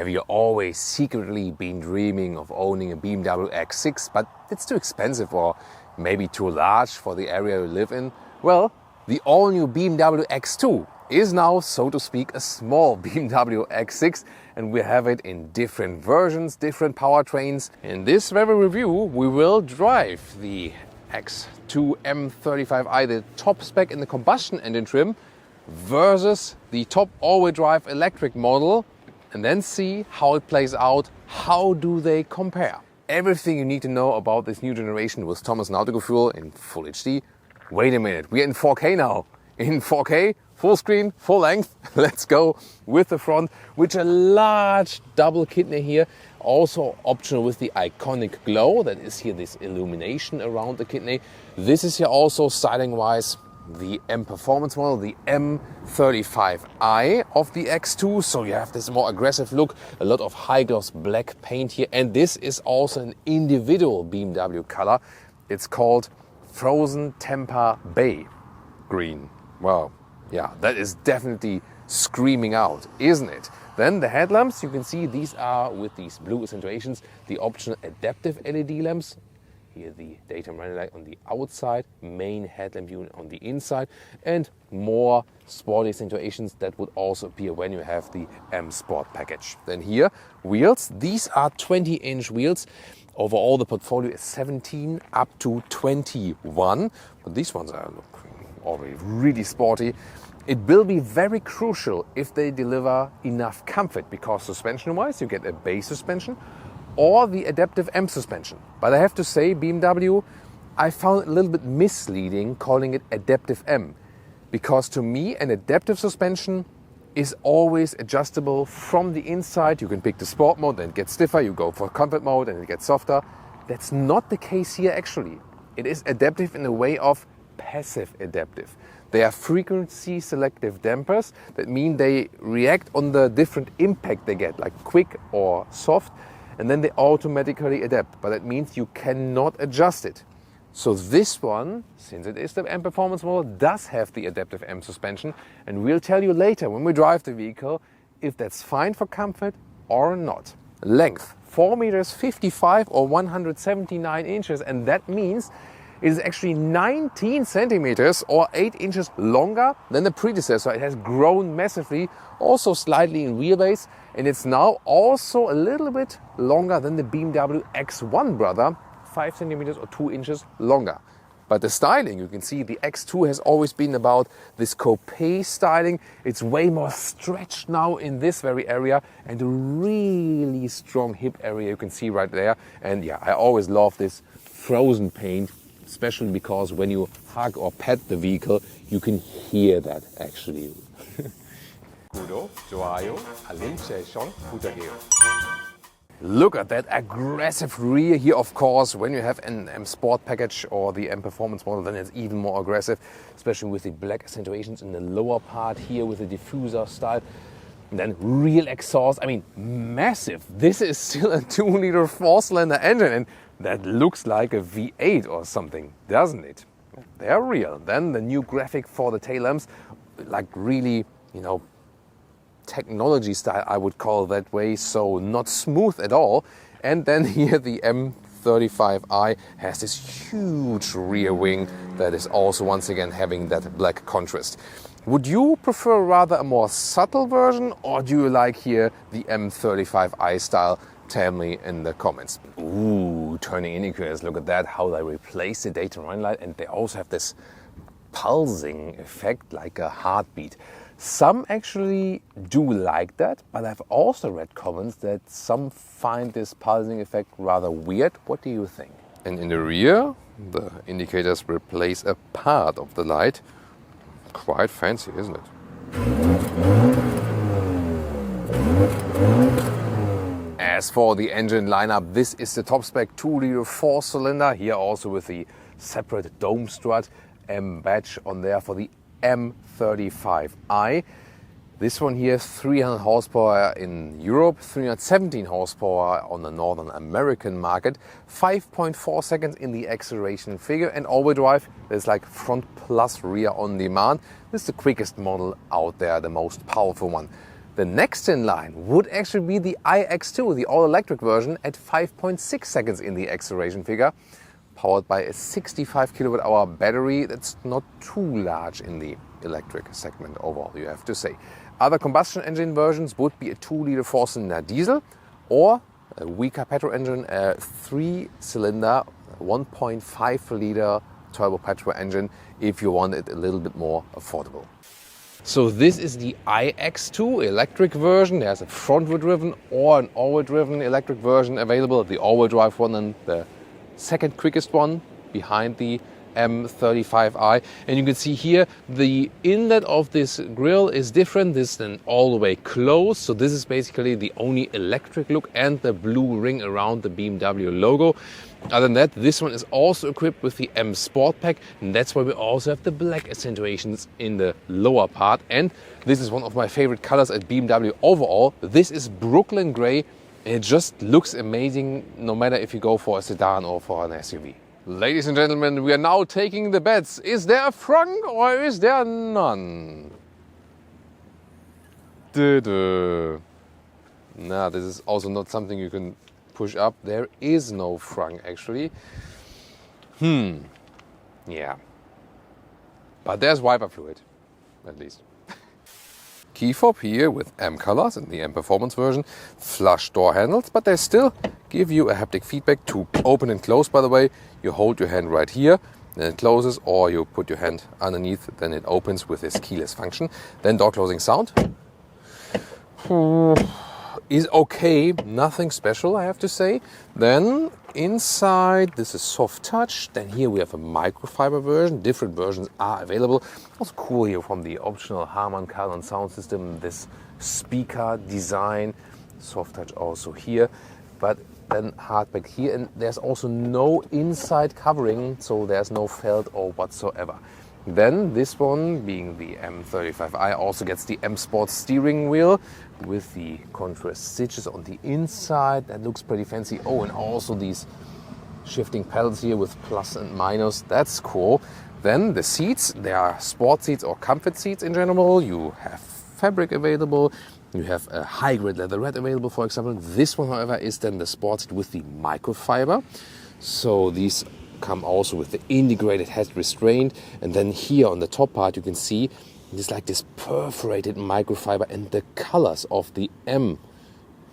Have you always secretly been dreaming of owning a BMW X6, but it's too expensive or maybe too large for the area you live in? Well, the all-new BMW X2 is now, so to speak, a small BMW X6, and we have it in different versions, different powertrains. In this very review, we will drive the X2 M35i, the top spec in the combustion engine trim, versus the top all-wheel drive electric model, and then see how it plays out. How do they compare? Everything you need to know about this new generation with Thomas Autogefühl in full HD. Wait a minute, we're in 4K now. In 4K, full screen, full length. Let's go with the front, with a large double kidney here. Also optional with the iconic glow that is here, this illumination around the kidney. This is here also styling wise the M Performance model, the M35i of the X2. So you have this more aggressive look, a lot of high gloss black paint here. And this is also an individual BMW color. It's called Frozen Tampa Bay green. Wow, yeah, that is definitely screaming out, isn't it? Then the headlamps, you can see these are with these blue accentuations, the optional adaptive LED lamps. Here the daytime running light on the outside, main headlamp unit on the inside, and more sporty accentuations that would also appear when you have the M Sport package. Then here, wheels. These are 20-inch wheels. Overall, the portfolio is 17 up to 21, but these ones are already really sporty. It will be very crucial if they deliver enough comfort, because suspension-wise, you get a base suspension or the adaptive M suspension. But I have to say, BMW, I found it a little bit misleading calling it adaptive M, because to me, an adaptive suspension is always adjustable from the inside. You can pick the sport mode and it gets stiffer, you go for comfort mode and it gets softer. That's not the case here actually. It is adaptive in the way of passive adaptive. They are frequency selective dampers. That mean they react on the different impact they get, like quick or soft, and then they automatically adapt. But that means you cannot adjust it. So this one, since it is the M Performance model, does have the adaptive M suspension, and we'll tell you later when we drive the vehicle if that's fine for comfort or not. Length, 4 meters 55 or 179 inches, and that means it is actually 19 centimeters or 8 inches longer than the predecessor. It has grown massively, also slightly in wheelbase, and it's now also a little bit longer than the BMW X1 brother, 5 centimeters or 2 inches longer. But the styling, you can see the X2 has always been about this coupe styling. It's way more stretched now in this very area, and a really strong hip area you can see right there. And yeah, I always love this frozen paint, especially because when you hug or pet the vehicle, you can hear that actually. Look at that aggressive rear here, of course. When you have an M Sport package or the M Performance model, then it's even more aggressive, especially with the black accentuations in the lower part here with the diffuser style. And then real exhaust, I mean, massive. This is still a 2-liter 4-cylinder engine, and that looks like a V8 or something, doesn't it? They're real. Then the new graphic for the tail lamps, like really, technology style, I would call that way, so not smooth at all. And then here the M35i has this huge rear wing that is also once again having that black contrast. Would you prefer rather a more subtle version, or do you like here the M35i style? Tell me in the comments. Ooh, turning indicators, look at that, how they replace the daytime running light, and they also have this pulsing effect like a heartbeat. Some actually do like that, but I've also read comments that some find this pulsing effect rather weird. What do you think? And in the rear, the indicators replace a part of the light. Quite fancy, isn't it? As for the engine lineup, this is the top spec 2-liter 4-cylinder, here also with the separate dome strut, M badge on there for the M35i. This one here, 300 horsepower in Europe, 317 horsepower on the Northern American market, 5.4 seconds in the acceleration figure, and all-wheel drive. There's like front plus rear on demand. This is the quickest model out there, the most powerful one. The next in line would actually be the iX2, the all-electric version at 5.6 seconds in the acceleration figure, powered by a 65 kilowatt-hour battery. That's not too large in the electric segment overall, you have to say. Other combustion engine versions would be a 2-liter 4-cylinder diesel or a weaker petrol engine, a 3-cylinder 1.5-liter turbo petrol engine if you want it a little bit more affordable. So this is the iX2 electric version. There's a front-wheel driven or an all-wheel driven electric version available. The all-wheel drive one and the second quickest one behind the M35i. And you can see here the inlet of this grille is different. This is then all the way closed. So this is basically the only electric look and the blue ring around the BMW logo. Other than that, this one is also equipped with the M Sport Pack, and that's why we also have the black accentuations in the lower part. And this is one of my favorite colors at BMW overall. This is Brooklyn Grey, and it just looks amazing no matter if you go for a sedan or for an SUV. Ladies and gentlemen, we are now taking the bets. Is there a frunk or is there none? Nah, this is also not something you can push up. There is no frunk actually. Yeah. But there's wiper fluid, at least. Key fob here with M colors in the M Performance version. Flush door handles, but they still give you a haptic feedback to open and close, by the way. You hold your hand right here, then it closes, or you put your hand underneath, then it opens with this keyless function. Then door closing sound is okay, nothing special I have to say. Then inside, this is soft touch. Then here we have a microfiber version. Different versions are available. Also cool here from the optional Harman Kardon sound system, this speaker design. Soft touch also here, but then hardback here. And there's also no inside covering, so there's no felt or whatsoever. Then this one, being the M35i, also gets the M Sport steering wheel with the contrast stitches on the inside. That looks pretty fancy. Oh, and also these shifting pedals here with plus and minus. That's cool. Then the seats, they are sport seats or comfort seats in general. You have fabric available. You have a high-grade leatherette available, for example. This one, however, is then the sport seat with the microfiber. So these come also with the integrated head restraint, and then here on the top part you can see there's like this perforated microfiber, and the colors of the M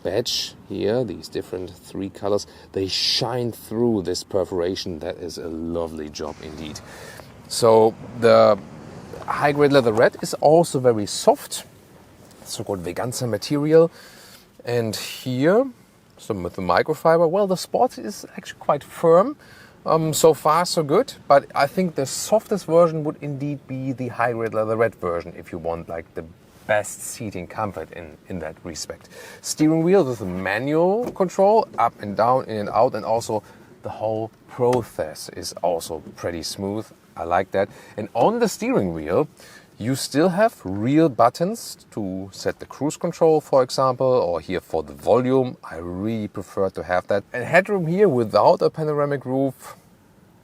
badge here, these different 3 colors, they shine through this perforation. That is a lovely job indeed. So the high-grade leatherette is also very soft, so-called Veganza material, and here some with the microfiber. Well, the sport is actually quite firm. So far so good, but I think the softest version would indeed be the high-grade leatherette version if you want like the best seating comfort in that respect. Steering wheel with a manual control, up and down, in and out, and also the whole process is also pretty smooth. I like that. And on the steering wheel, you still have real buttons to set the cruise control, for example, or here for the volume. I really prefer to have that. And headroom here without a panoramic roof,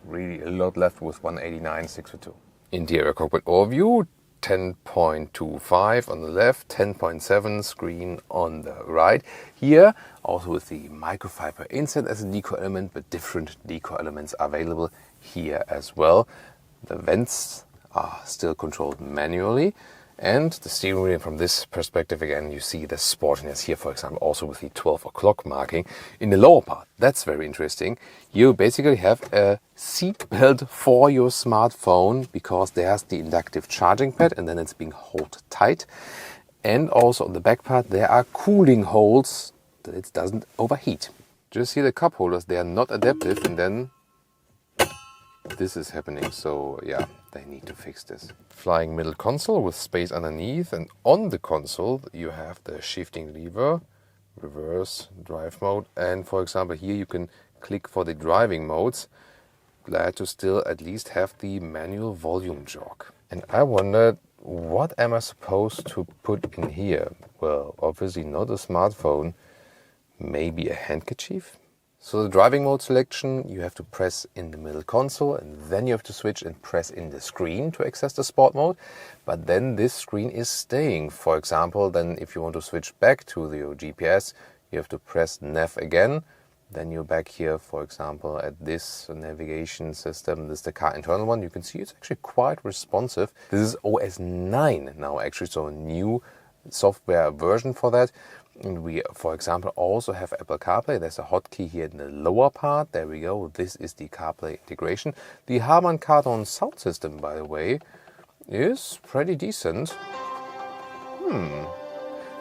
really a lot left with 189/602. Interior cockpit overview, 10.25 on the left, 10.7 screen on the right. Here, also with the microfiber inset as a deco element, but different deco elements are available here as well. The vents are still controlled manually, and the steering wheel from this perspective, again, you see the sportiness here, for example, also with the 12 o'clock marking in the lower part. That's very interesting. You basically have a seat belt for your smartphone because there's the inductive charging pad, and then it's being held tight. And also on the back part, there are cooling holes that it doesn't overheat. Just see the cup holders, they are not adaptive, and then this is happening, so yeah, they need to fix this. Flying middle console with space underneath, and on the console you have the shifting lever, reverse, drive mode, and for example here you can click for the driving modes. Glad to still at least have the manual volume jog. And I wondered, what am I supposed to put in here? Well, obviously not a smartphone, maybe a handkerchief? So the driving mode selection, you have to press in the middle console and then you have to switch and press in the screen to access the sport mode. But then this screen is staying. For example, then if you want to switch back to the GPS, you have to press nav again. Then you're back here, for example, at this navigation system. This is the car internal one. You can see it's actually quite responsive. This is OS 9 now actually, so a new software version for that. And we, for example, also have Apple CarPlay. There's a hotkey here in the lower part. There we go. This is the CarPlay integration. The Harman Kardon sound system, by the way, is pretty decent.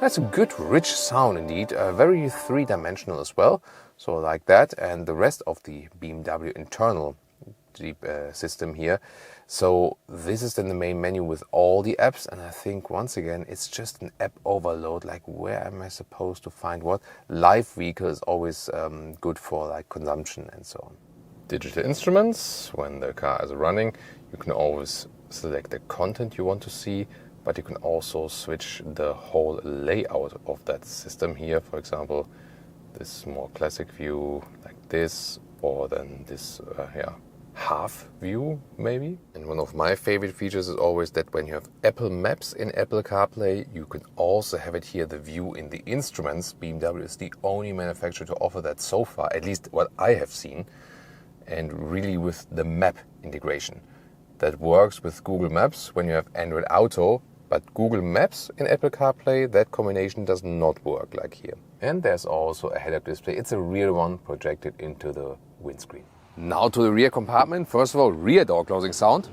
That's a good, rich sound indeed. Very three-dimensional as well. So like that. And the rest of the BMW internal system here. So this is then the main menu with all the apps, and I think once again it's just an app overload. Like, where am I supposed to find what? Live vehicle is always good for like consumption and so on. Digital instruments, when the car is running, you can always select the content you want to see, but you can also switch the whole layout of that system here. For example, this more classic view like this, or then this half view maybe. And one of my favorite features is always that when you have Apple Maps in Apple CarPlay, you can also have it here, the view in the instruments. BMW is the only manufacturer to offer that so far, at least what I have seen, and really with the map integration. That works with Google Maps when you have Android Auto, but Google Maps in Apple CarPlay, that combination does not work like here. And there's also a head-up display. It's a rear one projected into the windscreen. Now to the rear compartment. First of all, rear door closing sound.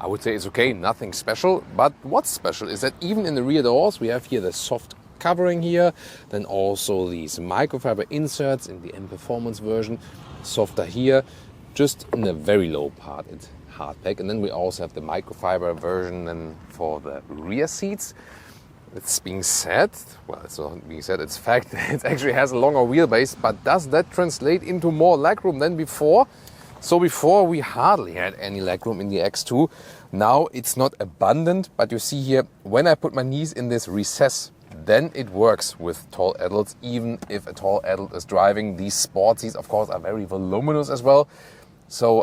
I would say it's okay, nothing special. But what's special is that even in the rear doors, we have here the soft covering here. Then also these microfiber inserts in the M Performance version. Softer here, just in the very low part, it's hard pack. And then we also have the microfiber version and for the rear seats. It's being said, well, it's not being said, it's fact, it actually has a longer wheelbase, but does that translate into more legroom than before? So before we hardly had any legroom in the X2. Now it's not abundant, but you see here, when I put my knees in this recess, then it works with tall adults, even if a tall adult is driving. These sport seats, of course, are very voluminous as well. So,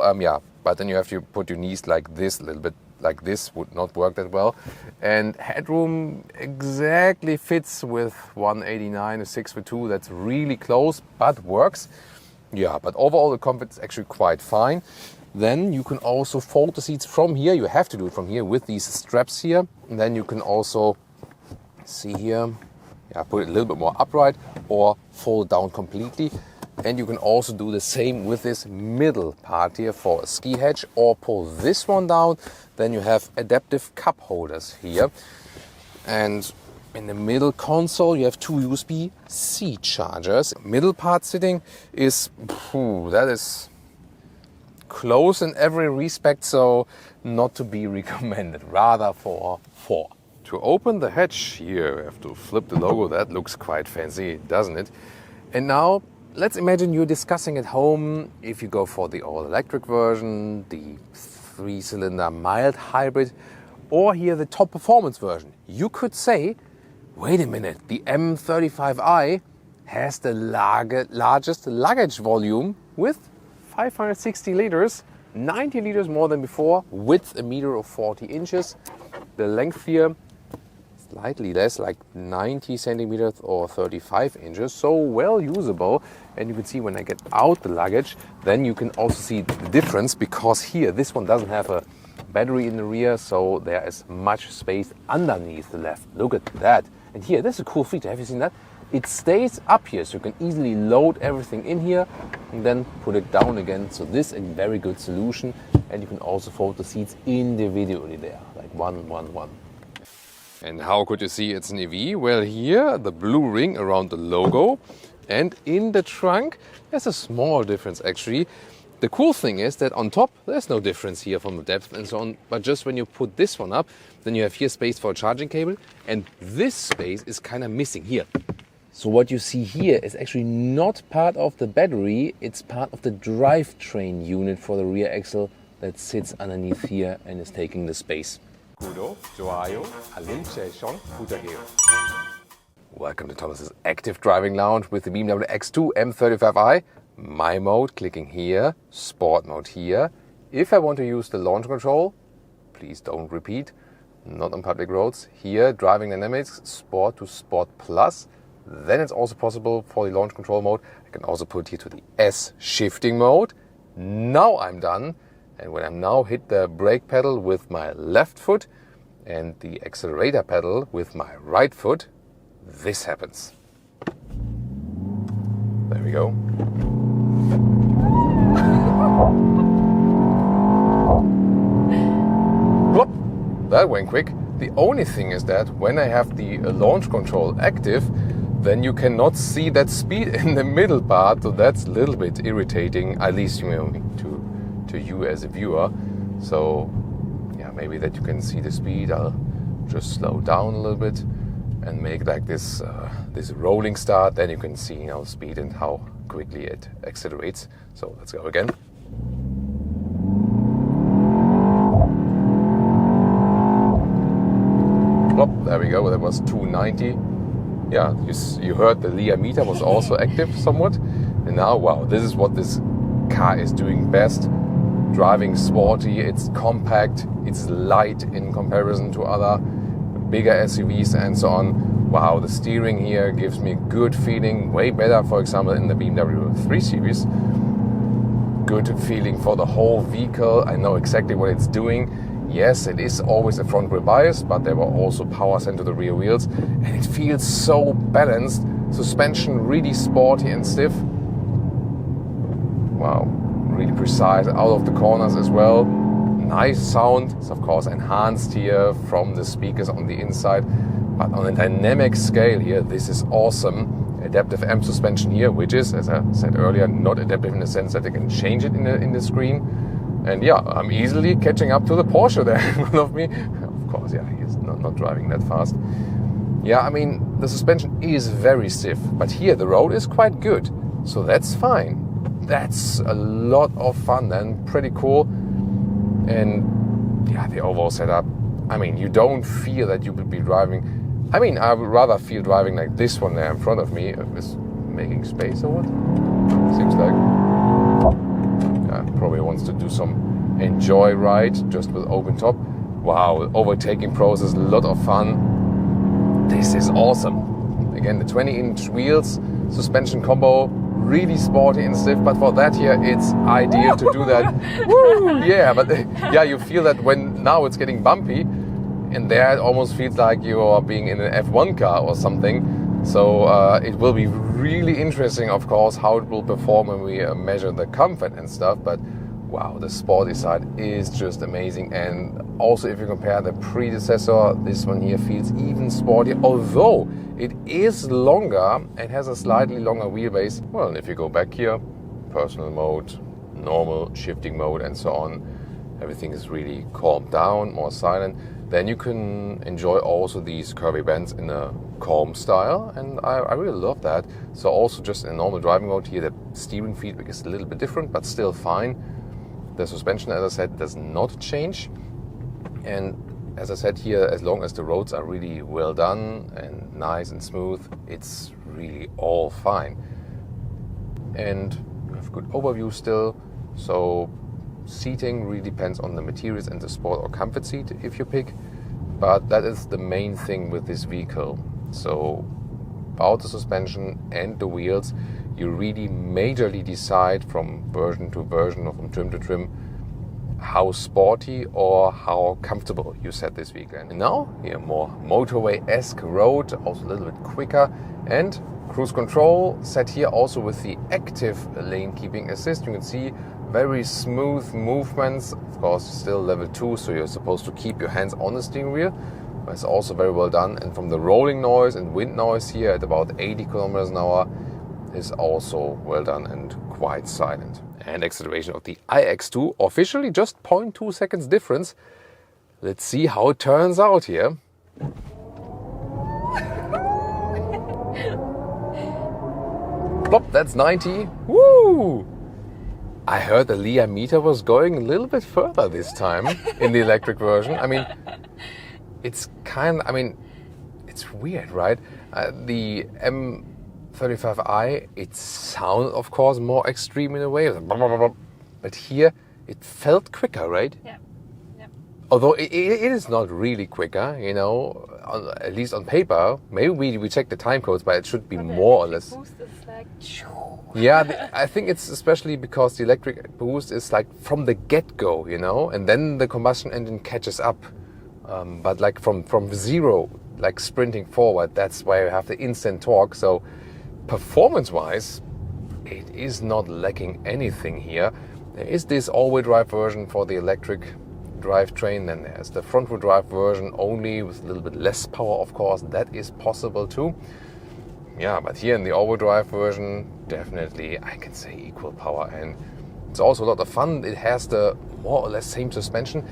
but then you have to put your knees like this a little bit. Like this would not work that well. And headroom exactly fits with 189, a 6'2", that's really close, but works. Yeah, but overall the comfort is actually quite fine. Then you can also fold the seats from here. You have to do it from here with these straps here. And then you can also see here, put it a little bit more upright or fold it down completely. And you can also do the same with this middle part here for a ski hatch, or pull this one down. Then you have adaptive cup holders here. And in the middle console, you have two USB-C chargers. Middle part sitting is, that is close in every respect, so not to be recommended, rather for 4. To open the hatch here, you have to flip the logo. That looks quite fancy, doesn't it? And now, let's imagine you're discussing at home if you go for the all-electric version, the 3-cylinder mild hybrid, or here the top performance version. You could say, wait a minute, the M35i has the largest luggage volume with 560 liters, 90 liters more than before, width 1 meter or 40 inches. The length here, slightly less, like 90 centimeters or 35 inches, so well usable. And you can see when I get out the luggage, then you can also see the difference, because here this one doesn't have a battery in the rear, so there is much space underneath the left. Look at that. And here, this is a cool feature. Have you seen that? It stays up here, so you can easily load everything in here and then put it down again. So this is a very good solution. And you can also fold the seats individually there, like one. And how could you see it's an EV? Well, here, the blue ring around the logo. And in the trunk, there's a small difference actually. The cool thing is that on top, there's no difference here from the depth and so on. But just when you put this one up, then you have here space for a charging cable. And this space is kind of missing here. So what you see here is actually not part of the battery. It's part of the drivetrain unit for the rear axle that sits underneath here and is taking the space. Welcome to Thomas's Active Driving Lounge with the BMW X2 M35i. My mode, clicking here, Sport mode here. If I want to use the launch control, please don't repeat, not on public roads. Here, Driving Dynamics, Sport to Sport Plus. Then it's also possible for the launch control mode. I can also put here to the S shifting mode. Now I'm done. And when I now hit the brake pedal with my left foot and the accelerator pedal with my right foot, this happens. There we go. Whoop, that went quick. The only thing is that when I have the launch control active, then you cannot see that speed in the middle part, so that's a little bit irritating, at least to you as a viewer. So yeah, maybe that you can see the speed. I'll just slow down a little bit and make like this rolling start. Then you can see speed and how quickly it accelerates. So let's go again. Plop, there we go. That was 290. Yeah, you heard the Lia meter was also active somewhat. And now, wow, this is what this car is doing best. Driving sporty, it's compact, it's light in comparison to other bigger SUVs and so on. Wow, the steering here gives me a good feeling, way better, for example, in the BMW 3 Series. Good feeling for the whole vehicle. I know exactly what it's doing. Yes, it is always a front wheel bias, but there were also power sent to the rear wheels, and it feels so balanced. Suspension really sporty and stiff. Wow, really precise out of the corners as well. Nice sound. It's of course enhanced here from the speakers on the inside, but on a dynamic scale here, this is awesome. Adaptive M suspension here, which is, as I said earlier, not adaptive in the sense that you can change it in the screen. And yeah, I'm easily catching up to the Porsche there in front of me. Of course, yeah, he's not driving that fast. Yeah, I mean, the suspension is very stiff, but here the road is quite good, so that's fine. That's a lot of fun then, pretty cool. And yeah, the overall setup, I mean, you don't feel that you would be driving. I mean, I would rather feel driving like this one there in front of me. Is making space or what? Seems like. Yeah, probably wants to do some enjoy ride just with open top. Wow, overtaking process, a lot of fun. This is awesome. Again, the 20-inch wheels, suspension combo, really sporty and stiff, but for that here, it's ideal to do that. Woo! Yeah, but yeah, you feel that when now it's getting bumpy, and there it almost feels like you are being in an F1 car or something. So it will be really interesting, of course, how it will perform when we measure the comfort and stuff. But wow, the sporty side is just amazing. And also, if you compare the predecessor, this one here feels even sportier, although it is longer and has a slightly longer wheelbase. Well, if you go back here, personal mode, normal, shifting mode, and so on, everything is really calmed down, more silent. Then you can enjoy also these curvy bends in a calm style, and I really love that. So also just in normal driving mode here, the steering feedback is a little bit different, but still fine. The suspension, as I said, does not change. And as I said here, as long as the roads are really well done and nice and smooth, it's really all fine. And you have good overview still. So seating really depends on the materials and the sport or comfort seat if you pick. But that is the main thing with this vehicle. So about the suspension and the wheels, you really majorly decide from version to version or from trim to trim how sporty or how comfortable you set this vehicle. And now, here more motorway-esque road, also a little bit quicker, and cruise control set here also with the active lane keeping assist. You can see very smooth movements, of course still level 2, so you're supposed to keep your hands on the steering wheel. But it's also very well done, and from the rolling noise and wind noise here at about 80 kilometers an hour is also well done and quite silent. And acceleration of the iX2, officially just 0.2 seconds difference. Let's see how it turns out here. Plop, that's 90. Woo! I heard the Lia meter was going a little bit further this time in the electric version. I mean, it's weird, right? The M35i, it sounded, of course, more extreme in a way. But here, it felt quicker, right? Yeah. Yeah. Although it is not really quicker, you know, at least on paper. Maybe we check the time codes, but it should be more or less. Boost is like... Yeah, I think it's especially because the electric boost is like from the get-go, you know, and then the combustion engine catches up. But like from zero, like sprinting forward, that's why you have the instant torque. So performance-wise, it is not lacking anything here. There is this all-wheel drive version for the electric drivetrain, then there's the front-wheel drive version only with a little bit less power, of course. That is possible too. Yeah, but here in the all-wheel drive version, definitely I can say equal power, and it's also a lot of fun. It has the more or less same suspension.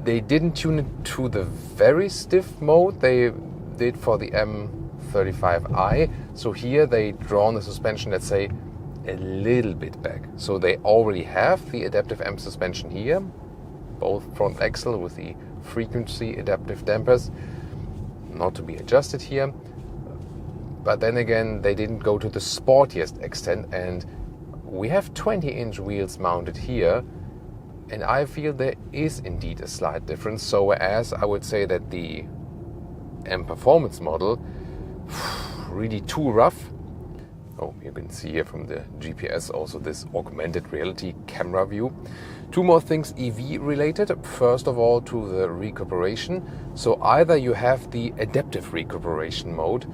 They didn't tune it to the very stiff mode they did for the M35i. So here they drawn the suspension, let's say, a little bit back. So they already have the adaptive M suspension here, both front axle with the frequency adaptive dampers, not to be adjusted here. But then again, they didn't go to the sportiest extent, and we have 20-inch wheels mounted here, and I feel there is indeed a slight difference. So whereas I would say that the M Performance model, really too rough. Oh, you can see here from the GPS also this augmented reality camera view. Two more things EV related. First of all, to the recuperation. So either you have the adaptive recuperation mode.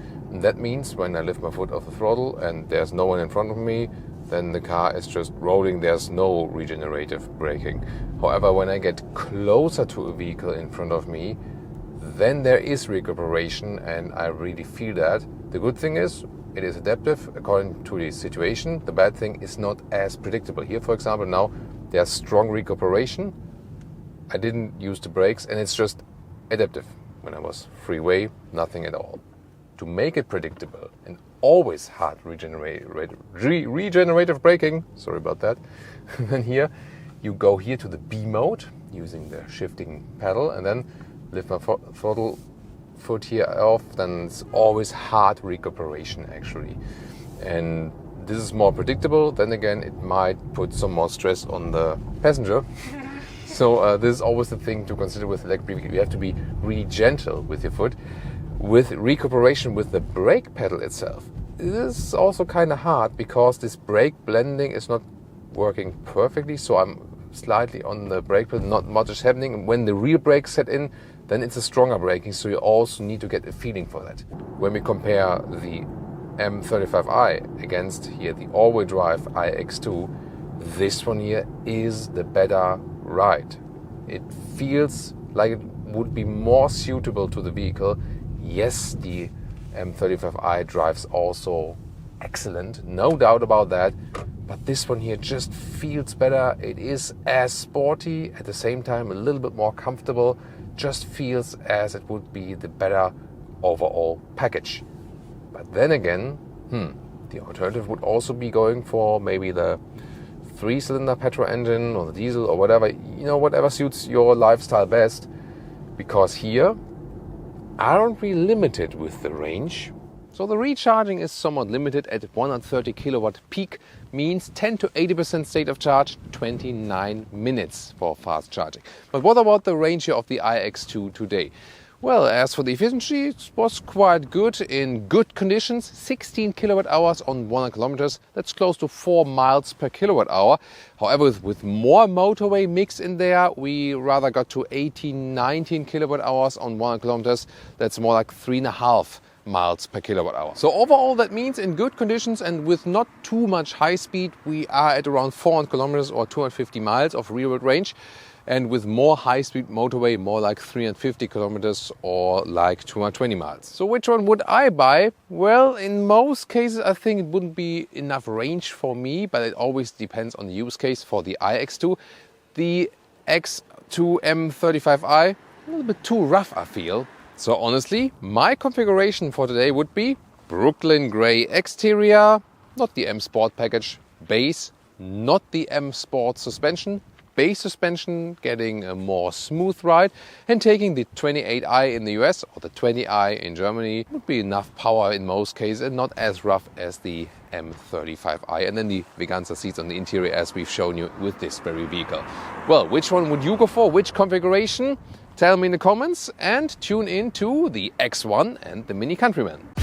That means when I lift my foot off the throttle and there's no one in front of me, then the car is just rolling. There's no regenerative braking. However, when I get closer to a vehicle in front of me, then there is recuperation, and I really feel that. The good thing is, it is adaptive according to the situation. The bad thing is not as predictable. Here, for example, now there's strong recuperation. I didn't use the brakes, and it's just adaptive. When I was freeway, nothing at all. To make it predictable and always hard regenerative braking, sorry about that, then here you go here to the B mode using the shifting pedal, and then lift my throttle foot here off, then it's always hard recuperation actually. And this is more predictable. Then again, it might put some more stress on the passenger. So this is always the thing to consider with electric. You have to be really gentle with your foot. With recuperation with the brake pedal itself, this is also kind of hard because this brake blending is not working perfectly. So I'm slightly on the brake pedal, not much is happening. When the real brakes set in, then it's a stronger braking, so you also need to get a feeling for that. When we compare the M35i against here the all-wheel drive iX2, this one here is the better ride. It feels like it would be more suitable to the vehicle. Yes, the M35i drives also excellent, no doubt about that, but this one here just feels better. It is as sporty, at the same time a little bit more comfortable, just feels as it would be the better overall package. But then again, the alternative would also be going for maybe the 3-cylinder petrol engine or the diesel or whatever, you know, whatever suits your lifestyle best, because here aren't we limited with the range? So the recharging is somewhat limited at 130 kilowatt peak, means 10 to 80% state of charge, 29 minutes for fast charging. But what about the range here of the iX2 today? Well, as for the efficiency, it was quite good in good conditions, 16 kilowatt hours on 100 kilometers. That's close to 4 miles per kilowatt hour. However, with more motorway mix in there, we rather got to 18, 19 kilowatt hours on 100 kilometers. That's more like 3.5 miles per kilowatt hour. So overall, that means in good conditions and with not too much high speed, we are at around 400 kilometers or 250 miles of real-world range. And with more high-speed motorway, more like 350 kilometers or like 220 miles. So which one would I buy? Well, in most cases, I think it wouldn't be enough range for me, but it always depends on the use case. For the iX2, the X2 M35i, a little bit too rough, I feel. So honestly, my configuration for today would be Brooklyn Grey exterior, not the M Sport package, base, not the M Sport suspension, base suspension, getting a more smooth ride, and taking the 28i in the US or the 20i in Germany would be enough power in most cases and not as rough as the M35i. And then the Veganza seats on the interior as we've shown you with this very vehicle. Well, which one would you go for? Which configuration? Tell me in the comments and tune in to the X1 and the Mini Countryman.